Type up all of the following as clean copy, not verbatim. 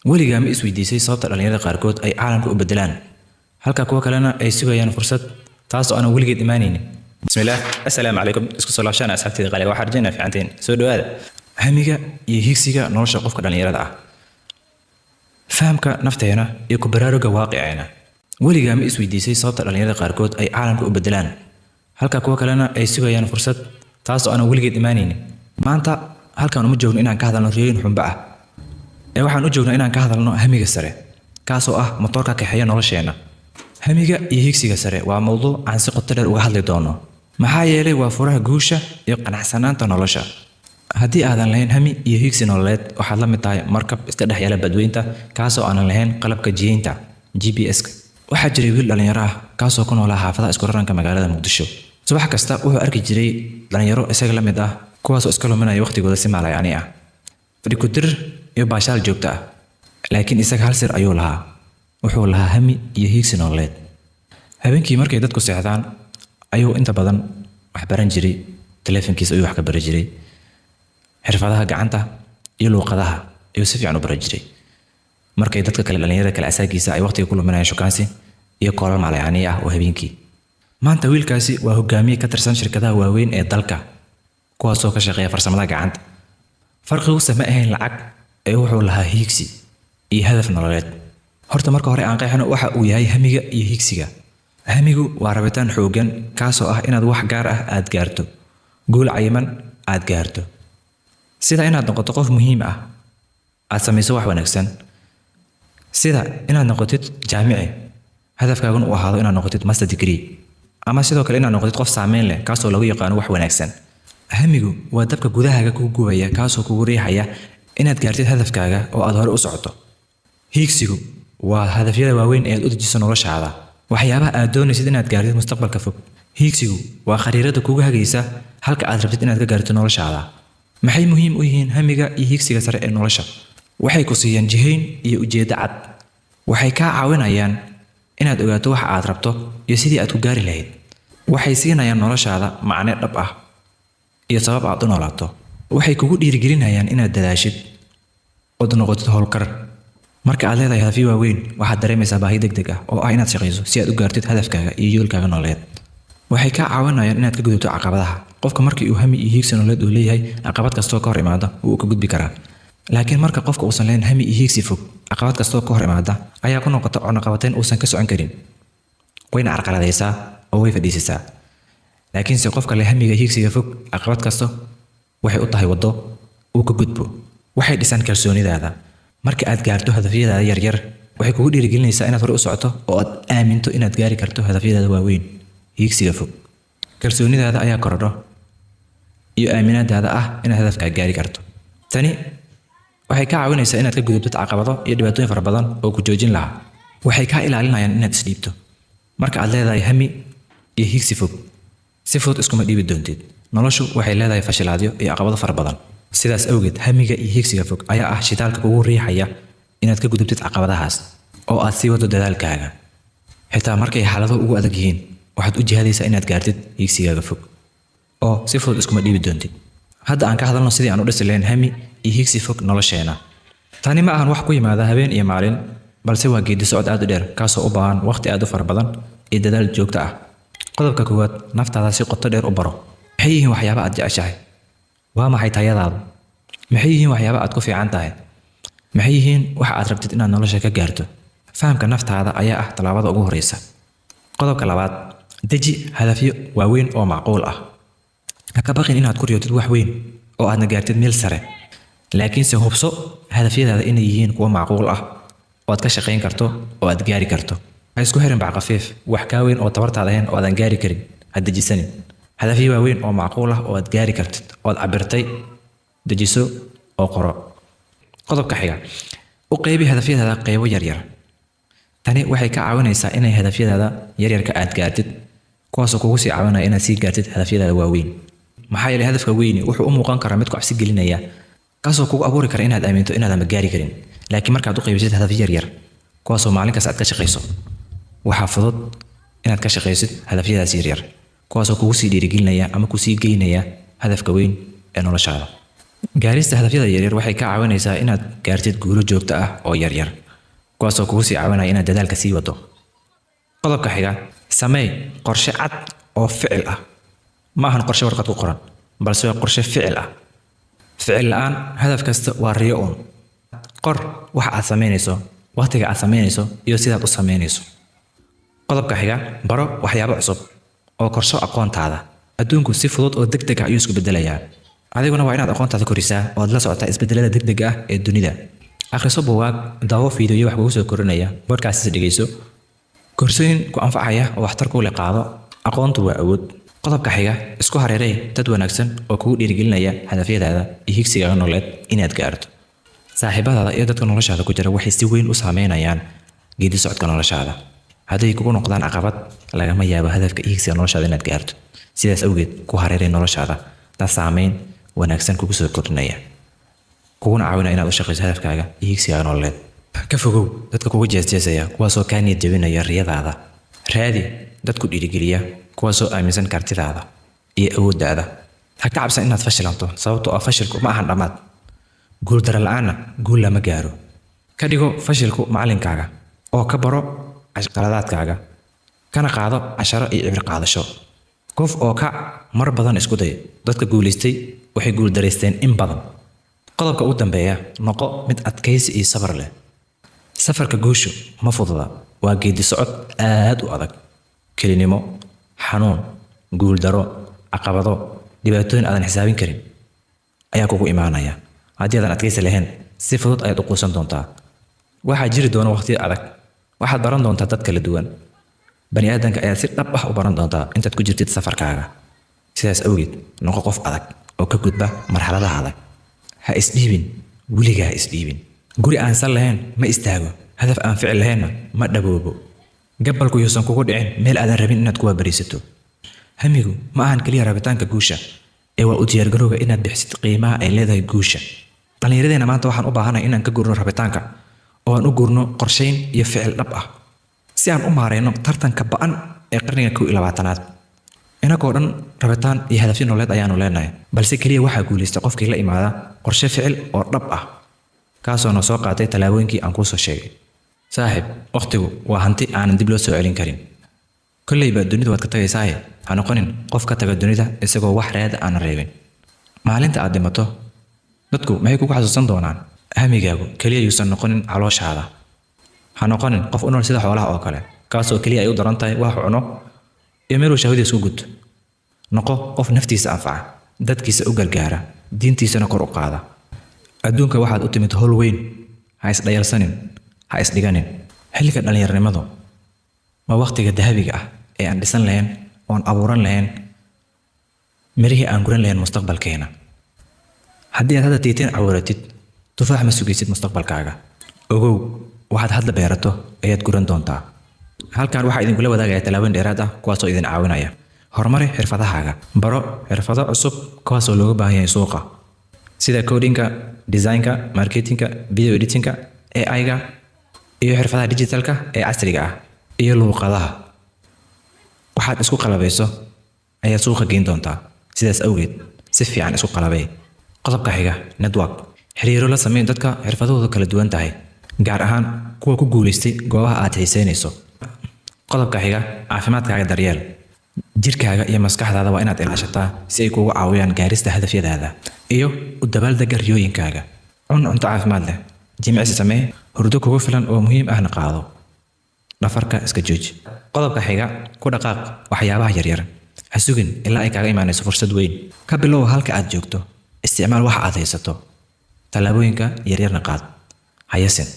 weligaa ma isweydiisay sababta dhalinyarada qaarkood ay caalamka u bedelaan halka kuwa kalena ay sugayaan fursad taas oo aan weligeed imaanaynin. Bismillaah, assalaamu calaykum. Isku soo laabashana asxaabtayda qaaliga waxaan rajaynayaa fiicantiin. Soo dhawaada. Hamiga iyo higsiga nolosha qofka dhalinyarada ah. Fahamka nafteena iyo ku baraaruga waaqiceena. Weligaa ma isweydiisay sababta dhalinyarada qaarkood ay caalamka u bedelaan halka kuwa kalena ay sugayaan fursad taas oo aan weligeed imaanaynin. Maanta halkaan uma joogno inaan ka hadalno riyooyin xunba ah. Waxaan u joognaa inaan ka hadalno hamiga sare kaasoo ah motorka kaxeeya nolosheena. Hamiga iyo higsiga sare waa mowduuc aan si qoto dheer uga hadli doono maxaa yeelay waa furaha guusha iyo qanacsanaanta nolosha. Haddii aadan lahayn hami iyo higsi nololeed waxaad la mid tahay markab iska dhex yaala badweynta kaasoo aanan lahayn qalabka jihaynta GPS-ka. Waxaa jiray wiil dhalinyaro ah kaasoo ku noolaa xaafadaha isku raranka magaalada Muqdisho. Subax kasta wuxuu arki jiray dhalinyaro isaga la mid ah kuwaasoo iska luminaya waqtigooda si maalayacni ah. Fadhi ku dir iyo baashaal joogto ah. Laakiin isaga hal sir ayuu lahaa. Wuxuu lahaa hami iyo higsi nololeed. Habeenkii markay dadku seexdaan ayuu inta badan wax baran jiray. Taleefankiisa ayuu wax ka baran jiray. Xirfadaha gacanta iyo luqadaha ayuu si fiican u baran jiray. Markay dadka kale dhalinyarada kale asaagiisa ay waqtiga ku luminayaan shukaansi iyo koolal maalayacni ah oo habeenkii. Maanta wiilkaasi waa hogaamiye ka tirsan shirkadaha waaweyn ee dalka kuwaasoo ka shaqeeya farsamada gacanta. Farqigu ma ahayn lacag ee wuxuu lahaa higsi iyo hadaf nololeed. Horta marka hore aan qeexno waxa uu yahay hamiga iyo higsiga. Hamigu waa rabitaan xoogan kaasoo ah inaad wax gaar ah aad gaarto, gool cayiman aad gaarto. Sida inaad noqoto qof muhiim ah, aad samayso wax wanaagsan. Sida inaad noqotid jaamici, hadafkaagu uu ahaado inaad noqotid master degree. Ama sidoo kale inaad noqotid qof saameyn leh kaasoo lagu yaqaan wax wanaagsan. Hamigu waa dabka gudahaaga kugu gubaya kaasoo kugu riixaya inaad gaartid hadafkaaga oo aad hore u socoto. Higsigu waa hadafyada waaweyn ee aad u dejiso noloshaada. Waxyaabaha aad doonaysid inaad gaartid mustaqbalka fog. Higsigu waa khariirada kugu hagaysa halka aad rabtid inaad ka gaarto noloshaada. Maxay muhiim u yihiin hamiga iyo higsiga sare ee nolosha? Waxay ku siiyaan jihayn iyo ujeeddo cad. Waxay kaa caawinayaan inaad ogaato waxa aad rabto iyo sidii aad ku gaari lahayd. Waxay siinayaan noloshaada macne dhab ah iyo sabab aad u noolaato. Waxay kugu dhiirigelinayaan inaad dadaashid oo noqotid hawlkar. Marka aad leedahay hadafyo waaweyn waxaad dareemaysaa baahi degdeg ah oo ah inaad shaqayso si aad u gaartid hadafkaaga iyo yoolkaaga nololeed. Waxay kaa caawinayaan inaad ka gudubto caqabadaha. Qofka markii uu hami iyo higsi nololeed uu leeyahay caqabad kastoo ka hor imaada wuu ka gudbi karaa. Laakiin marka qofka uusan lahayn hami iyo higsi fog caqabad kastoo ka hor imaada ayaa ku noqota cunaqabateyn uusan ka socon karin. Wayna carqaladaysaa oo way fadhiisataa. Laakiin si qofka leh hamiga iyo higsiga fog caqabad kasto waxay u tahay wado uu ka gudbo. Waxay dhisaan kalsoonidaada. Marka aad gaarto hadafyadaada yaryar waxay kugu dhiirigelinaysaa inaad hore u socoto oo aad aaminto inaad gaari karto hadafyadaada waaweyn. Higsiga fog kalsoonidaada ayaa korodho iyo aaminaadaada ah inaad hadafkaaga gaari karto. Tani waxay kaa caawinaysaa inaad ka gudubto caqabado iyo dhibaatooyin fara badan oo ku joojin lahaa. Waxay kaa ilaalinayaan inaad isdhiibto. Marka aad leedahay hami iyo higsi fog si fudud iskuma dhiibi doontid. Noloshu waxay leedahay fashilaadyo iyo caqabado fara badan. Sidaas awgeed hamiga iyo higsiga fog ayaa ah shidaalka kugu riixaya inaad ka gudubtid caqabadahaas oo aad sii wado dadaalkaaga. Xitaa markay xaaladaha ugu adag yihiin waxaad u jihadaysaa inaad gaartid higsigaaga fog oo si fudud iskuma dhiibi doontid. Hadda aan ka hadalno sidii aan u dhisi lahayn hami iyo higsi fog nolosheena. Tani ma ahan wax ku yimaada habeen iyo maalin balse waa geedi socod aad u dheer kaasoo u baahan waqti aad u fara badan iyo dadaal joogto ah. Qodobka koowaad naftaada si qoto dheer u baro. Maxay yihiin waxyaabaha aad jeceshahay? Waa maxay tayadaadu? Maxay yihiin waxyaabaha aad ku fiican tahay? Maxay yihiin waxa aad rabtid inaad nolosha ka gaarto? Fahamka naftaada ayaa ah talaabada ugu horeysa. Qodobka labaad deji hadafyo waaweyn oo macquul ah. Ha ka baqin inaad ku riyotid wax weyn oo aadna gaartid meel sare. Laakiin se hubso hadafyadaada inay yihiin kuwo macquul ah oo aad ka shaqayn karto oo aad gaari karto. Ha isku xirin bac qafiif wax ka weyn oo tabartaada ahayn oo aadan gaari karin. Ha dejisanin hadafyo waaweyn oo macquul ah oo aad gaari kartid oo aad cabirtay dejiso oo qoro. Qodobka xiga u qaybi hadafyadaada qaybo yaryar. Tani waxay ka caawinaysaa inay hadafyadaada yaryarka aad gaartid kuwaasoo kugu sii caawinaya inaad sii gaartid hadafyadaada waaweyn. Maxaa yeelay hadafka weyni wuxuu u muuqan karaa mid ku cabsi gelinaya kaasoo kugu abuuri kara inaad aaminto inaadan gaari karin. Laakiin markaad u qaybisid hadafyo yaryar kuwaasoo maalin kasta aad ka shaqayso waxaa fudud inaad ka shaqaysid hadafyadaas yaryar kuwaasoo kugu sii dhiirigelinaya ama ku sii geynaya hadafka weyn ee noloshaada. gaarista hadafyada yaryar waxay ka caawinaysaa inaad gaartid guulo joogto ah oo yaryar kuwaasoo kugu sii caawinaya inaad dadaalka sii wado. qodobka xiga, samee qorshe cad oo ficil ah. ma ahan qorshe warqad ku qoran, balse waa qorshe ficil ah. ficil la'aan hadaf kasta waa riyo uun. qor waxa aad samaynayso, waqtiga aad samaynayso iyo sidaad u samaynayso. qodobka xiga, baro waxyaabo cusub oo korsho aqoontaada. adduunku si fudud oo degdeg ah ayuu isku bedelayaa. adiguna waa inaad aqoontaada korisaa oo aad la socotaa isbedelada degdega ah ee dunida. akhriso buugaag, daawo fiidiyo wax kugu soo korinaya, podcast dhegeyso, koorsooyin ku anfacaya oo waxtar ku leh qaado. aqoontu waa awood. qodobka xiga, isku hareerey dad wanaagsan oo kugu dhiirigelinaya hadafyadaada iyo higsigaaga nololeed inaad gaarto. saaxiibadaada iyo dadka noloshaada ku jira waxay si weyn u saameynayaan geedi socodka noloshaada. hadday kugu noqdaan caqabad, lagama yaabo hadafka iyo higsiga noloshaada inaad gaarto. sidaas awgeed, ku hareerey noloshaada dad saameyn wanaagsan kugu soo kordhinaya, kuguna caawinaya inaad u shaqayso hadafkaaga iyo higsigaaga nololeed. ka fogow dadka kugu jeesjeesaya, kuwaasoo kaa niyad jebinaya riyadaada. raadi dad ku dhiirigeliya, kuwaasoo aaminsan kartidaada iyo awooddaada. ha ka cabsan inaad fashilanto, sababtoo ah fashilku ma ahan dhammaad. guul daro la'aanna guul lama gaaro. ka dhigo fashilku macallinkaaga oo ka baro qaladaadkaaga, kana qaado casharo iyo cibri qaadasho. qof oo ka mar badan isku day. dadka guulaystay waxay guuldaraysteen in badan. qodobka ugu dambeeya, noqo mid adkaysi iyo sabar leh. safarka guushu ma fududa, waa geedi socod aad u adag. kelinimo, xanuun, guuldaro, caqabado, dhibaatooyin aadan xisaabin karin ayaa kugu imaanaya. haddii aadan adkaysi lahayn, si fudud ayaad u quusan doontaa. waxaa jiri doona waqtiyo adag. waxaad baran doontaa dad kala duwan. bani aadamka ayaad si dhab ah u baran doontaa intaad ku jirtid safarkaaga. sidaas awgeed, noqo qof adag oo ka gudba marxaladaha adag. ha isdhiibin, weligaa ha isdhiibin. guri aan sal lahayn ma istaago, hadaf aan ficil lahaynna ma dhaboobo. gabalku yuusan kugu dhicin meel aadan rabin inaad ku waabariisato. hamigu ma ahan keliya rabitaanka guusha, ee waa u diyaargarowga inaad bixisid qiimaha ay leedahay guusha. dhallinyaradeenna maanta waxaan u baahanahay inaan ka gurno rabitaanka oo aan u gurno qorshayn iyo ficil dhab ah, si aan u maareyno tartanka ba'an ee qarniga 21aad. inagoo dhan rabitaan iyo hadafyo nololeed ayaanu leenahay, balse keliya waxaa guulaysta qofkii la imaada qorshe ficil oo dhab ah, kaasoo noo soo qaatay tallaabooyinkii aan kuu soo sheegay. saaxiib, waqtigu waa hanti aanan dib loo soo celin karin. kolleyba dunidu waad ka tagaysaaye, ha noqonin qof ka taga dunida isagoo wax reeda aanan reebin. maalinta aad dhimato, dadku maxay kugu xasuusan doonaan? hamigaagu keliya yuusan noqonin calooshaada. ha noqonin qof u nool sida xoolaha oo kale, kaasoo keliya ay u daran tahay wax cuno iyo meeluu shahwadiisa u guto. noqo qof naftiisa anfaca, dadkiisa u gargaara, diintiisana kor u qaada. adduunka waxaad u timid howl weyn. ha isdhayalsanin, ha isdhiganin. xilliga dhallinyarnimadu waa waqtiga dahabiga ah ee aan dhisan lahayn, oon abuuran lahayn mirihii aan guran lahayn mustaqbalkeena. haddii aad hadda tiitiin cawuratid, tufaax ma sugaysid mustaqbalkaaga. ogow, waxaad hadda beerato ayaad guran doontaa. halkan waxaa idinkula wadaagaya tallaabooyin dheeraad ah kuwaasoo idin caawinaya. horumari xirfadahaaga. baro xirfado cusub kuwaasoo looga baahan yahay suuqa, sida codinga, designka, marketingka, video editingka, AI-ga iyo xirfadaha digitalka ee casriga ah iyo luuqadaha. waxaad isku qalabayso ayaad suuqa geyn doontaa. sidaas awgeed, si fiican isku qalabay. qodobka xiga, network. xiriiro la samee dadka xirfadahoodu kala duwan tahay, gaar ahaan kuwa ku guulaystay goobaha aad xiiseynayso. qodobka xiga, caafimaadkaaga daryeel. jirkaaga iyo maskaxdaada waa inaad ilaashataa si ay kugu caawiyaan gaarista hadafyadaada iyo u dabaaldega riyooyinkaaga. cun cunto caafimaad leh, jimicsi samee, hurdo kugu filan oo muhiim ahna qaado. dhafarka iska jooji. qodobka xiga, ku dhaqaaq waxyaabaha yaryar. ha sugin ilaa ay kaaga imaanayso fursad weyn. ka bilow halka aad joogto. isticmaal waxa aad haysato. tallaabooyinka yaryarna qaad. hayasin.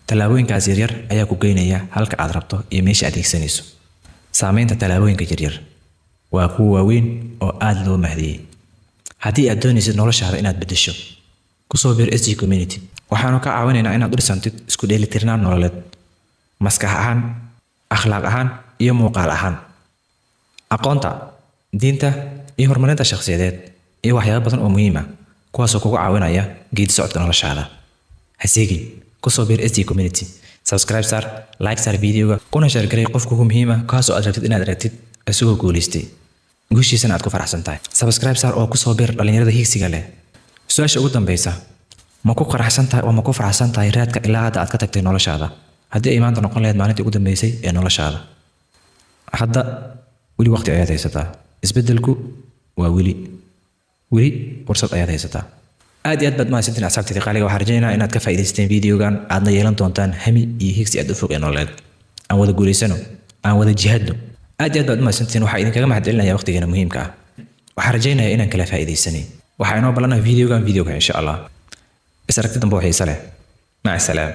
tallaabooyinkaas yaryar ayaa ku geynaya halka aad rabto iyo meesha aad higsanayso. saamaynta tallaabooyinka yaryar waa kuwa waaweyn oo aad loo mahdiyey. haddii aad doonaysid noloshaada inaad beddesho, ku soo biir SG Community. waxaanu ka caawinaynaa inaad u dhisantid isku dheelitirnaan nololeed, maskax ahaan, akhlaaq ahaan iyo muuqaal ahaan. aqoonta, diinta iyo horumarinta shakhsiyadeed iyo waxyaabo badan oo muhiim ah kuwaasoo kugu caawinaya geedi socodka noloshaada. ha seegin, ku soo biir SG Community. subscribe sar, like sar videoga, kuna share garay qof kugu muhiim ah kaasoo aad rabtid inaad aragtid isagoo guulaystay, guushiisana aad ku faraxsan tahay. subscribe sar oo ku soo biir dhalinyarada higsiga leh su-aasha ugu dambaysa ma ku qaraxsan tahay oo ma ku faraxsan tahay raadka ilaa hadda aad ka tagtay noloshaada haddii ay maanta noqon lahayd maalintii ugu dambeysay ee noloshaada hadda weli waqti ayaad haysataa isbeddelku waa weli fursad ayaad haysataa aad iyo aad baad mahadsantiin asxaabtayda qaaliga waxaan rajaynayaa inaad ka faa'iidaysteen videogan aadna yeelan doontaan hami iyo higsi aad u fog ee nololeed aan wada guulaysano aan wada jihaadno aad iyo aad baad mahadsantiin waxaa idinkaga mahadcelinayaa waqtigeena muhiimka ah waxaan rajaynayaa inaan kala faa'iidaysanay waxaa inoo ballanaa videogan insha allah is aragti dambe oo xiiso leh maca salaam